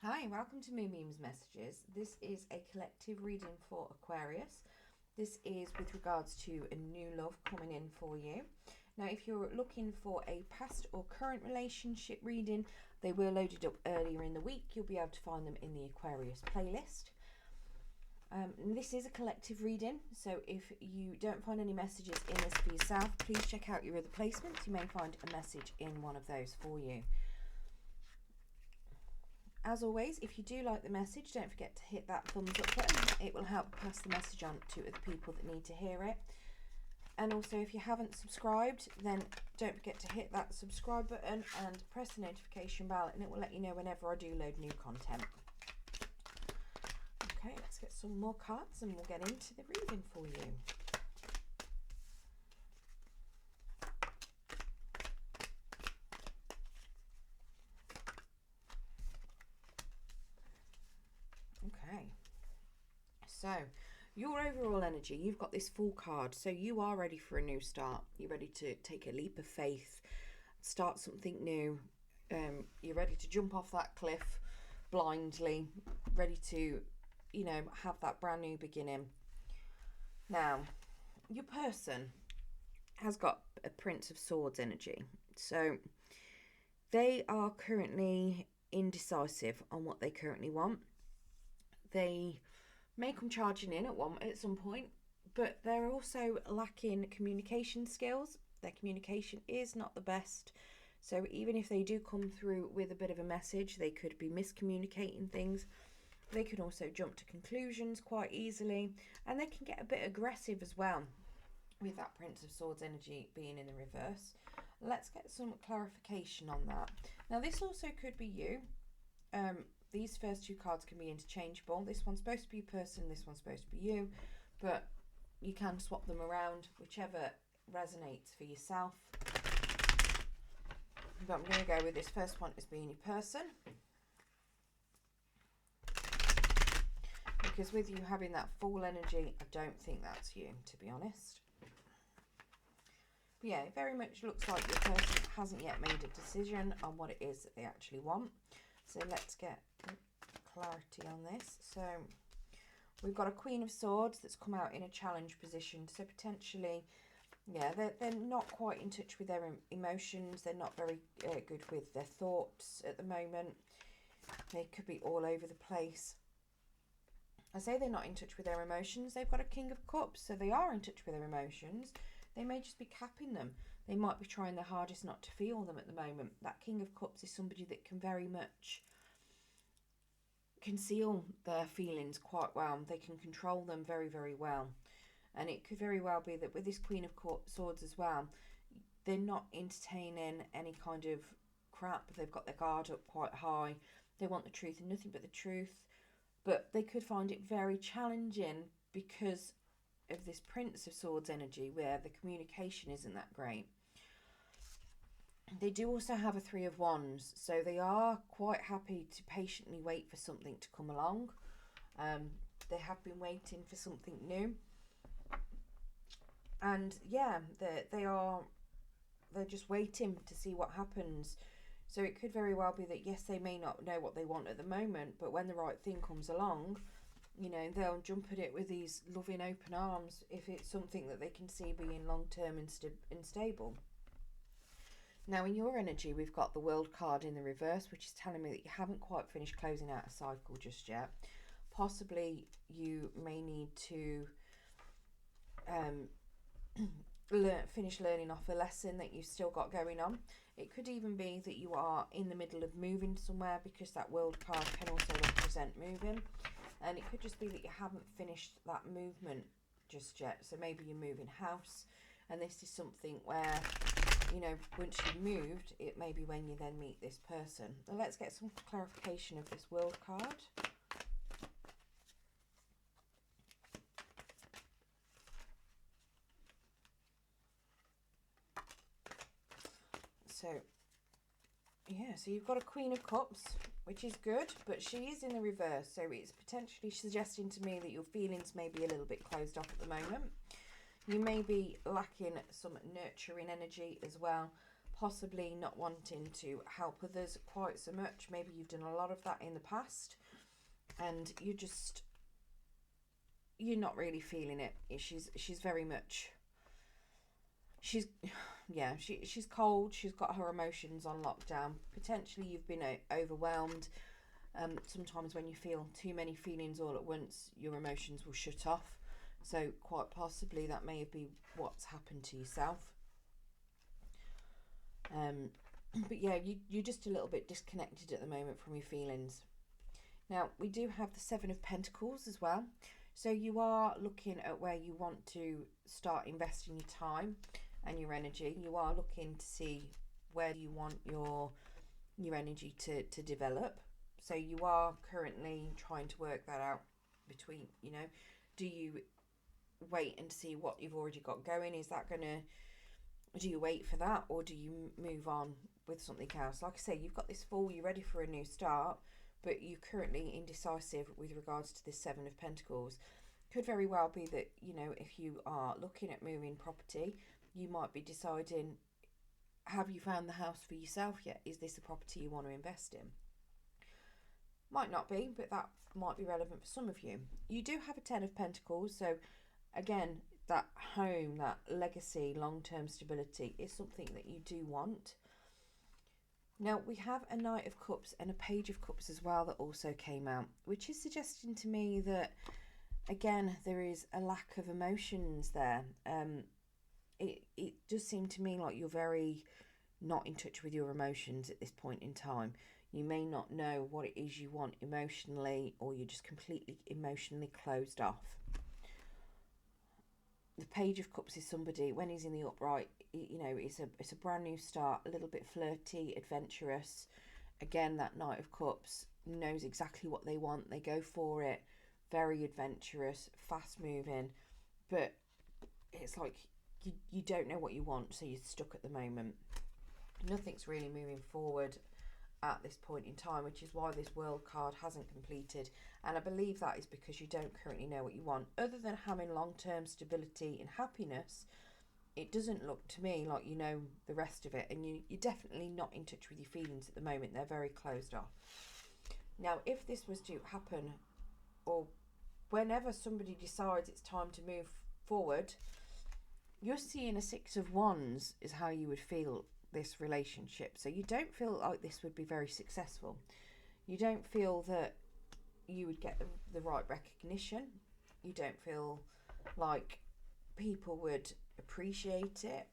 Hi, welcome to Moonbeam's Messages. This is a collective reading for Aquarius. This is with regards to a new love coming in for you. Now, if you're looking for a past or current relationship reading, they were loaded up earlier in the week. You'll be able to find them in the Aquarius playlist. This is a collective reading, so if you don't find any messages in this for yourself, please check out your other placements. You may find a message in one of those for you. As always, if you do like the message, don't forget to hit that thumbs up button. It will help pass the message on to other people that need to hear it. And also, if you haven't subscribed, then don't forget to hit that subscribe button and press the notification bell, and it will let you know whenever I do load new content. Okay, let's get some more cards and we'll get into the reading for you. Okay, so your overall energy, you've got this full card, so you are ready for a new start. You're ready to take a leap of faith, start something new. You're ready to jump off that cliff blindly, ready to, have that brand new beginning. Now, your person has got a Prince of Swords energy, so they are currently indecisive on what they currently want. They may come charging in at some point, but they're also lacking communication skills. Their communication is not the best, so even if they do come through with a bit of a message, they could be miscommunicating things. They can also jump to conclusions quite easily, and they can get a bit aggressive as well with that Prince of Swords energy being in the reverse. Let's get some clarification on that. Now, this also could be you. These first two cards can be interchangeable. This one's supposed to be a person, this one's supposed to be you, but you can swap them around, whichever resonates for yourself. But I'm going to go with this first one as being your person, because with you having that full energy, I don't think that's you, to be honest. But yeah, it very much looks like your person hasn't yet made a decision on what it is that they actually want. So let's get clarity on this. So we've got a Queen of Swords that's come out in a challenge position. So potentially, yeah, they're not quite in touch with their emotions. They're not very good with their thoughts at the moment. They could be all over the place. I say they're not in touch with their emotions. They've got a King of Cups, so they are in touch with their emotions. They may just be capping them. They might be trying their hardest not to feel them at the moment. That King of Cups is somebody that can very much conceal their feelings quite well. They can control them very, very well. And it could very well be that with this Queen of Swords as well, they're not entertaining any kind of crap. They've got their guard up quite high. They want the truth and nothing but the truth. But they could find it very challenging because of this Prince of Swords energy where the communication isn't that great. They do also have a Three of Wands, so they are quite happy to patiently wait for something to come along. They have been waiting for something new. And yeah, they're just waiting to see what happens. So it could very well be that, yes, they may not know what they want at the moment, but when the right thing comes along, they'll jump at it with these loving open arms if it's something that they can see being long-term and stable. Now, in your energy, we've got the World card in the reverse, which is telling me that you haven't quite finished closing out a cycle just yet. Possibly you may need to finish learning off a lesson that you've still got going on. It could even be that you are in the middle of moving somewhere, because that World card can also represent moving. And it could just be that you haven't finished that movement just yet. So maybe you're moving house, and this is something where, once you've moved, it may be when you then meet this person. Now let's get some clarification of this World card. So, yeah, so you've got a Queen of Cups, which is good, but she is in the reverse. So it's potentially suggesting to me that your feelings may be a little bit closed off at the moment. You may be lacking some nurturing energy as well. possibly not wanting to help others quite so much. Maybe you've done a lot of that in the past and you're not really feeling it. She's very much, she's she's cold. She's got her emotions on lockdown. Potentially you've been overwhelmed. Sometimes when you feel too many feelings all at once, your emotions will shut off. So quite possibly that may be what's happened to yourself. But yeah, you're just a little bit disconnected at the moment from your feelings. Now, we do have the Seven of Pentacles as well. So you are looking at where you want to start investing your time and your energy. You are looking to see where you want your energy to develop. So you are currently trying to work that out between, do you wait and see what you've already got going? Do you wait for that, or do you move on with something else? Like I say, you've got this Fool, you're ready for a new start, but you're currently indecisive with regards to this Seven of Pentacles. Could very well be that, if you are looking at moving property, you might be deciding, have you found the house for yourself yet? Is this a property you want to invest in? Might not be, but that might be relevant for some of you. You do have a Ten of Pentacles, so again, that home, that legacy, long-term stability is something that you do want. Now, we have a Knight of Cups and a Page of Cups as well that also came out, which is suggesting to me that, again, there is a lack of emotions there. It does seem to me like you're very not in touch with your emotions at this point in time. You may not know what it is you want emotionally, or you're just completely emotionally closed off. The Page of Cups is somebody, when he's in the upright, it's a brand new start, a little bit flirty, adventurous. Again, that Knight of Cups knows exactly what they want. They go for it. Very adventurous, fast moving. But it's like you don't know what you want, so you're stuck at the moment. Nothing's really moving forward at this point in time, which is why this World card hasn't completed. And I believe that is because you don't currently know what you want. Other than having long-term stability and happiness, it doesn't look to me like you know the rest of it, and you're definitely not in touch with your feelings at the moment. They're very closed off. Now, if this was to happen, or whenever somebody decides it's time to move forward, you're seeing a Six of Wands is how you would feel this relationship. So you don't feel like this would be very successful. You don't feel that you would get the right recognition. You don't feel like people would appreciate it.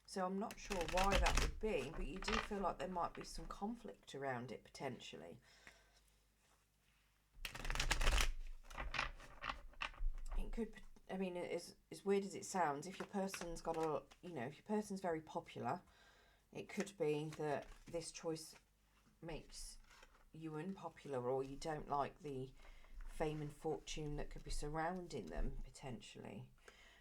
So I'm not sure why that would be, but you do feel like there might be some conflict around it potentially. It could, I mean, as weird as it sounds, if your person's got a, if your person's very popular, it could be that this choice makes you unpopular, or you don't like the fame and fortune that could be surrounding them potentially.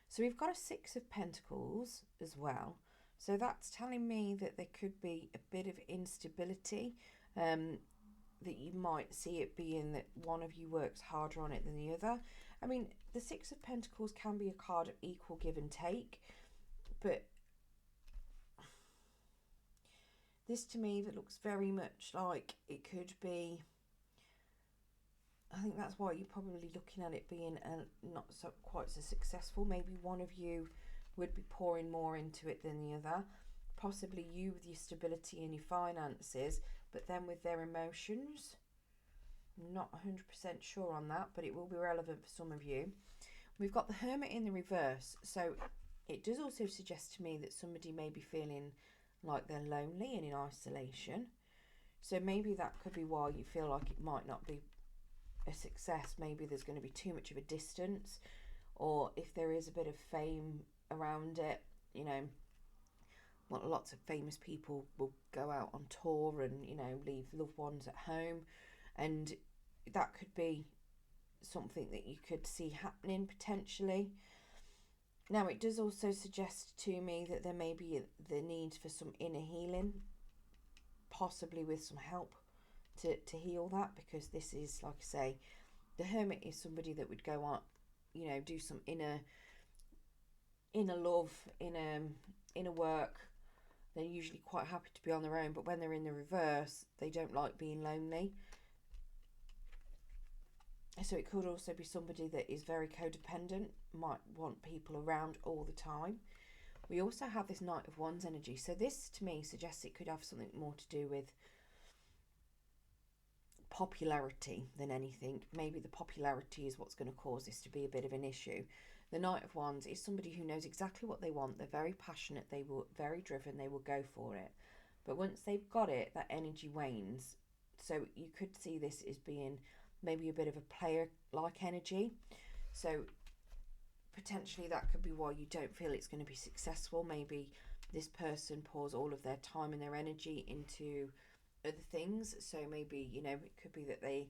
So we've got a Six of Pentacles as well. So that's telling me that there could be a bit of instability, that you might see it being that one of you works harder on it than the other. I mean, the Six of Pentacles can be a card of equal give and take, but this to me, that looks very much like it could be, I think that's why you're probably looking at it being not so quite so successful. Maybe one of you would be pouring more into it than the other. Possibly you with your stability and your finances, but then with their emotions. I'm not 100% sure on that, but it will be relevant for some of you. We've got the Hermit in the reverse. So it does also suggest to me that somebody may be feeling like they're lonely and in isolation. So maybe that could be why you feel like it might not be a success. Maybe there's going to be too much of a distance, or if there is a bit of fame around it, well, lots of famous people will go out on tour and leave loved ones at home, and that could be something that you could see happening potentially. Now, it does also suggest to me that there may be the need for some inner healing, possibly with some help to heal that, because this is, like I say, the Hermit is somebody that would go on, do some inner love, inner inner work, they're usually quite happy to be on their own, but when they're in the reverse, they don't like being lonely. So it could also be somebody that is very codependent, might want people around all the time. We also have this Knight of Wands energy. So this, to me, suggests it could have something more to do with popularity than anything. Maybe the popularity is what's going to cause this to be a bit of an issue. The Knight of Wands is somebody who knows exactly what they want. They're very passionate. They will very driven. They will go for it. But once they've got it, that energy wanes. So you could see this as being maybe a bit of a player-like energy. So potentially that could be why you don't feel it's going to be successful. Maybe this person pours all of their time and their energy into other things. So maybe, you know, it could be that they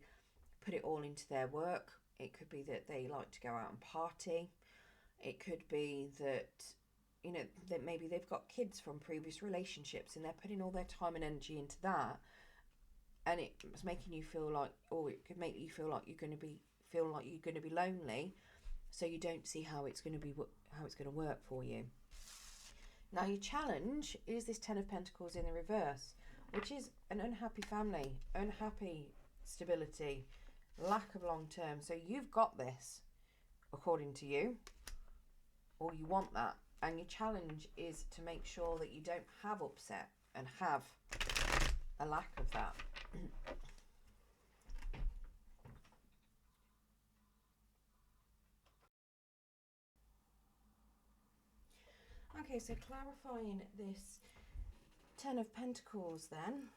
put it all into their work. It could be that they like to go out and party. It could be that, you know, that maybe they've got kids from previous relationships and they're putting all their time and energy into that, and it's making you feel like, or it could make you feel like you're going to be lonely, so you don't see how it's going to work for you. Now your challenge is this Ten of Pentacles in the reverse, which is an unhappy family, unhappy stability, lack of long term. So you've got this, according to you, or you want that, and your challenge is to make sure that you don't have upset and have a lack of that. Okay, so clarifying this Ten of Pentacles then.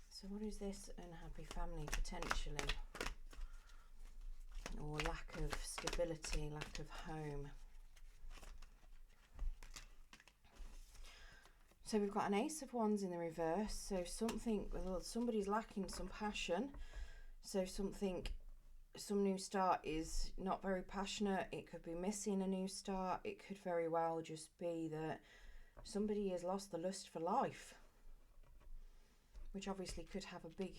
So what is this unhappy family potentially? Or lack of stability, lack of home. So we've got an Ace of Wands in the reverse. So somebody's lacking some passion. So some new start is not very passionate. It could be missing a new start. It could very well just be that somebody has lost the lust for life, which obviously could have a big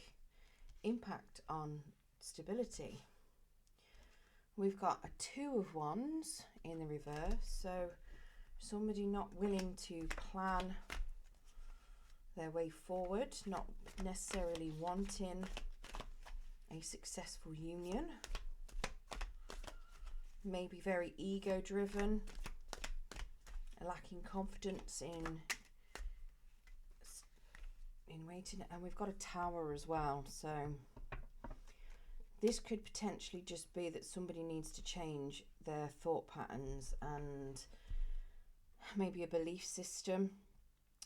impact on stability. We've got a Two of Wands in the reverse. So somebody not willing to plan their way forward, not necessarily wanting a successful union, maybe very ego driven, lacking confidence in waiting. And we've got a Tower as well. So this could potentially just be that somebody needs to change their thought patterns and maybe a belief system.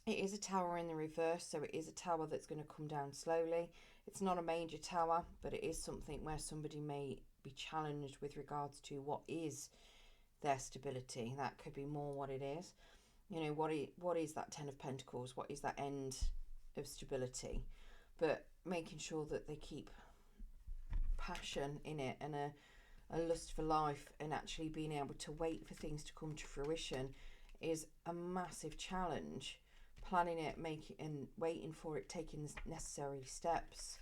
It is a Tower in the reverse, so it is a tower that's going to come down slowly. It's not a major tower, but it is something where somebody may be challenged with regards to what is their stability. That could be more what it is. You know, what is that Ten of Pentacles? What is that end of stability? But making sure that they keep passion in it and a lust for life, and actually being able to wait for things to come to fruition is a massive challenge. Planning it, making and waiting for it, taking the necessary steps.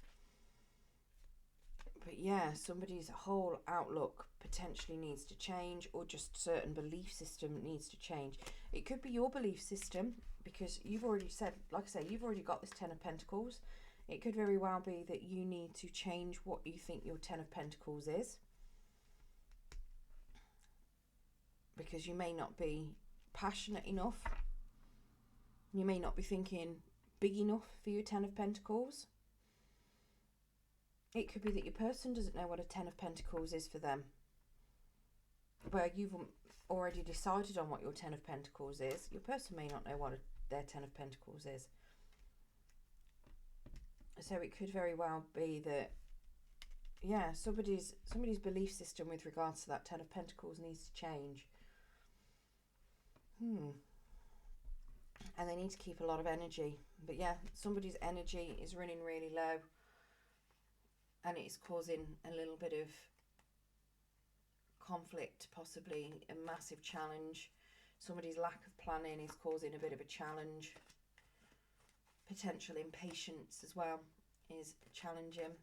But yeah, somebody's whole outlook potentially needs to change, or just certain belief system needs to change. It could be your belief system, because you've already said, like I say, you've already got this Ten of Pentacles. It could very well be that you need to change what you think your Ten of Pentacles is, because you may not be passionate enough. You may not be thinking big enough for your Ten of Pentacles. It could be that your person doesn't know what a Ten of Pentacles is for them, where you've already decided on what your Ten of Pentacles is. Your person may not know what their Ten of Pentacles is. So it could very well be that, yeah, somebody's belief system with regards to that Ten of Pentacles needs to change. And they need to keep a lot of energy. But yeah, somebody's energy is running really low, and it's causing a little bit of conflict, possibly a massive challenge. Somebody's lack of planning is causing a bit of a challenge. Potential impatience as well is challenging.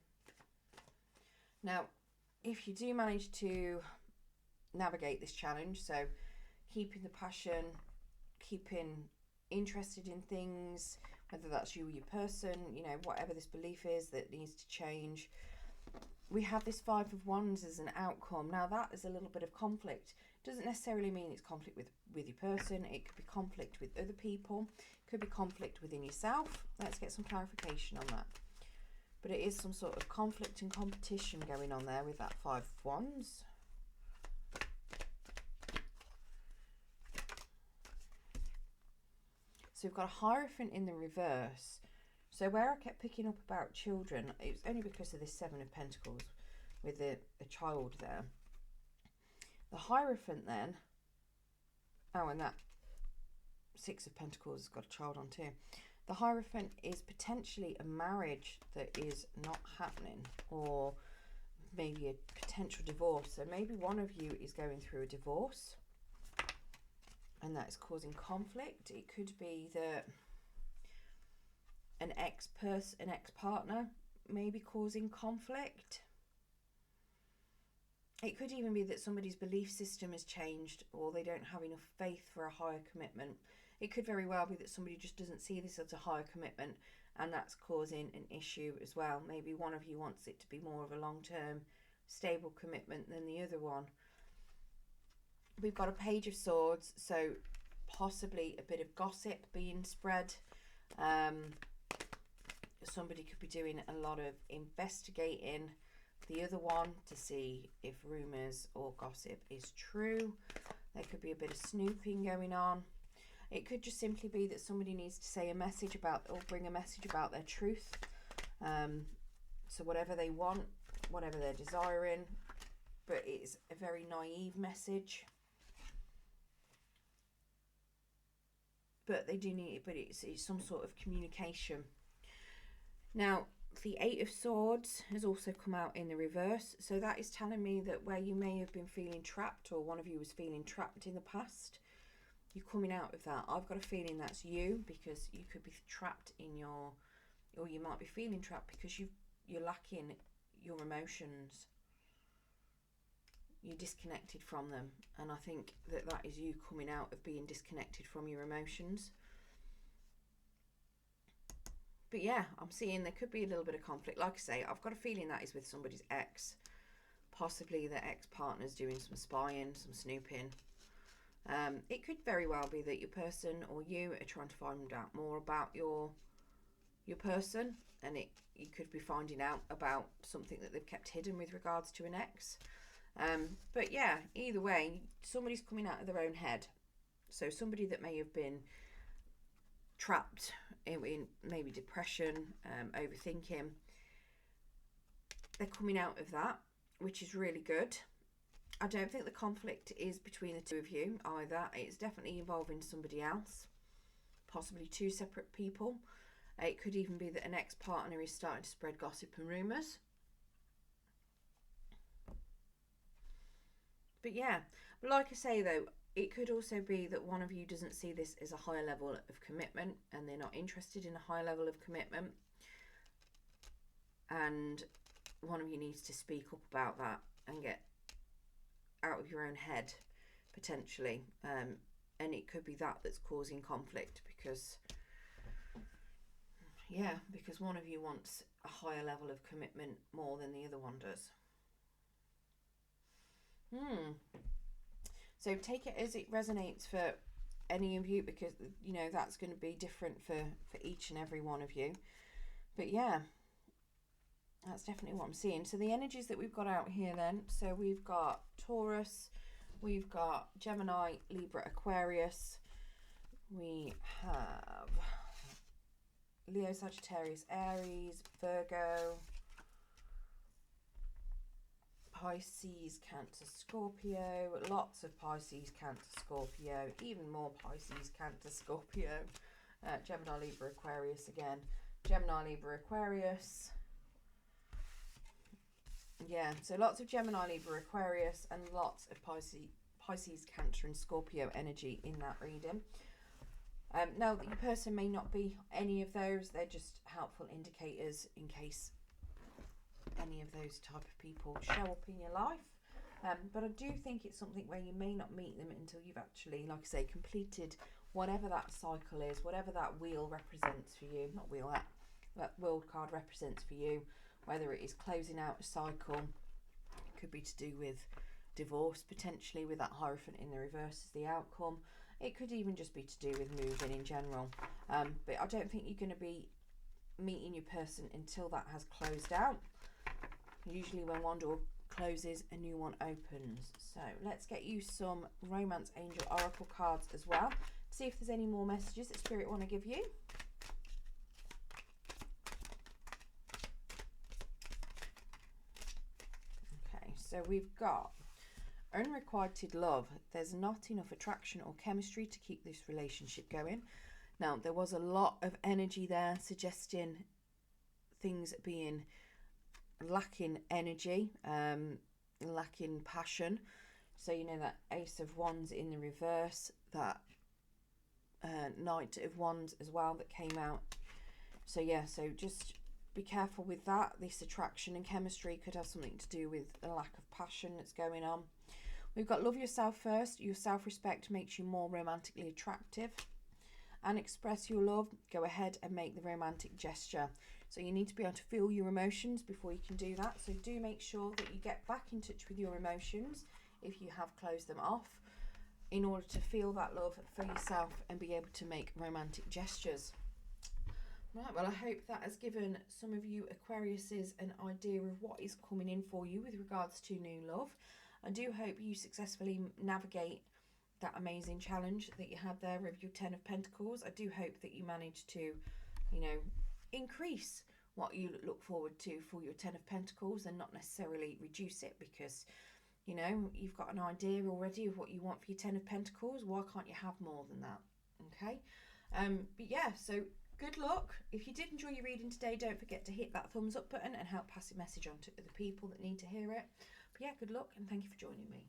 Now, if you do manage to navigate this challenge, so keeping the passion, keeping interested in things, whether that's you or your person, you know, whatever this belief is that needs to change. We have this Five of Wands as an outcome. Now that is a little bit of conflict. Doesn't necessarily mean it's conflict with your person. It could be conflict with other people. It could be conflict within yourself. Let's get some clarification on that. But it is some sort of conflict and competition going on there with that Five of Wands. So we've got a Hierophant in the reverse. So where I kept picking up about children, it was only because of this Seven of Pentacles with the child there. The Hierophant then, oh, and that Six of Pentacles has got a child on too. The Hierophant is potentially a marriage that is not happening, or maybe a potential divorce. So maybe one of you is going through a divorce and that is causing conflict. It could be that an ex-partner may be causing conflict. It could even be that somebody's belief system has changed, or they don't have enough faith for a higher commitment. It could very well be that somebody just doesn't see this as a higher commitment, and that's causing an issue as well. Maybe one of you wants it to be more of a long-term, stable commitment than the other one. We've got a Page of Swords, so possibly a bit of gossip being spread. Somebody could be doing a lot of investigating the other one to see if rumours or gossip is true. There could be a bit of snooping going on. It could just simply be that somebody needs to say a message about, or bring a message about their truth. So whatever they want, whatever they're desiring, but it's a very naive message. But they do need it, but it's some sort of communication. Now, the Eight of Swords has also come out in the reverse. So that is telling me that where you may have been feeling trapped, or one of you was feeling trapped in the past, you're coming out of that. I've got a feeling that's you, because you could be trapped in your, or you might be feeling trapped because you're lacking your emotions. You're disconnected from them. And I think that that is you coming out of being disconnected from your emotions. But yeah, I'm seeing there could be a little bit of conflict. Like I say, I've got a feeling that is with somebody's ex. Possibly their ex-partner's doing some spying, some snooping. It could very well be that your person or you are trying to find out more about your person, and you could be finding out about something that they've kept hidden with regards to an ex. But yeah, either way, somebody's coming out of their own head. So somebody that may have been trapped in maybe depression, overthinking, they're coming out of that, which is really good. I don't think the conflict is between the two of you either. It's definitely involving somebody else, possibly two separate people. It could even be that an ex-partner is starting to spread gossip and rumours. But yeah, but like I say though, it could also be that one of you doesn't see this as a higher level of commitment, and they're not interested in a high level of commitment. And one of you needs to speak up about that and get out of your own head, potentially. And it could be that that's causing conflict, because, yeah, because one of you wants a higher level of commitment more than the other one does. So take it as it resonates for any of you, because, you know, that's going to be different for each and every one of you. But yeah, that's definitely what I'm seeing. So the energies that we've got out here then, so we've got Taurus, we've got Gemini, Libra, Aquarius, we have Leo, Sagittarius, Aries, Virgo, Pisces, Cancer, Scorpio, lots of Pisces, Cancer, Scorpio, even more Pisces, Cancer, Scorpio, Gemini, Libra, Aquarius again, Gemini, Libra, Aquarius. Yeah, so lots of Gemini, Libra, Aquarius, and lots of Pisces, Cancer, and Scorpio energy in that reading. Now, your person may not be any of those. They're just helpful indicators in case any of those type of people show up in your life. But I do think it's something where you may not meet them until you've actually, like I say, completed whatever that cycle is, whatever that wheel represents for you. Not wheel, that world card represents for you. Whether it is closing out a cycle, it could be to do with divorce potentially, with that Hierophant in the reverse as the outcome. It could even just be to do with moving in general. But I don't think you're going to be meeting your person until that has closed out. Usually when one door closes, a new one opens. So let's get you some Romance Angel Oracle cards as well. See if there's any more messages that Spirit want to give you. Okay, so we've got unrequited love. There's not enough attraction or chemistry to keep this relationship going. Now, there was a lot of energy there suggesting things being lacking energy, lacking passion. So, you know, that Ace of Wands in the reverse, that Knight of Wands as well that came out. So, yeah, so just be careful with that. This attraction and chemistry could have something to do with a lack of passion that's going on. We've got love yourself first. Your self-respect makes you more romantically attractive. And express your love. Go ahead and make the romantic gesture. So you need to be able to feel your emotions before you can do that. So do make sure that you get back in touch with your emotions if you have closed them off, in order to feel that love for yourself and be able to make romantic gestures. Right, well, I hope that has given some of you Aquariuses an idea of what is coming in for you with regards to new love. I do hope you successfully navigate that amazing challenge that you had there with your 10 of Pentacles. I do hope that you managed to, you know, increase what you look forward to for your 10 of Pentacles and not necessarily reduce it, because, you know, you've got an idea already of what you want for your 10 of Pentacles. Why can't you have more than that? Okay. But yeah, so good luck. If you did enjoy your reading today, don't forget to hit that thumbs up button and help pass the message on to other people that need to hear it. But yeah, good luck and thank you for joining me.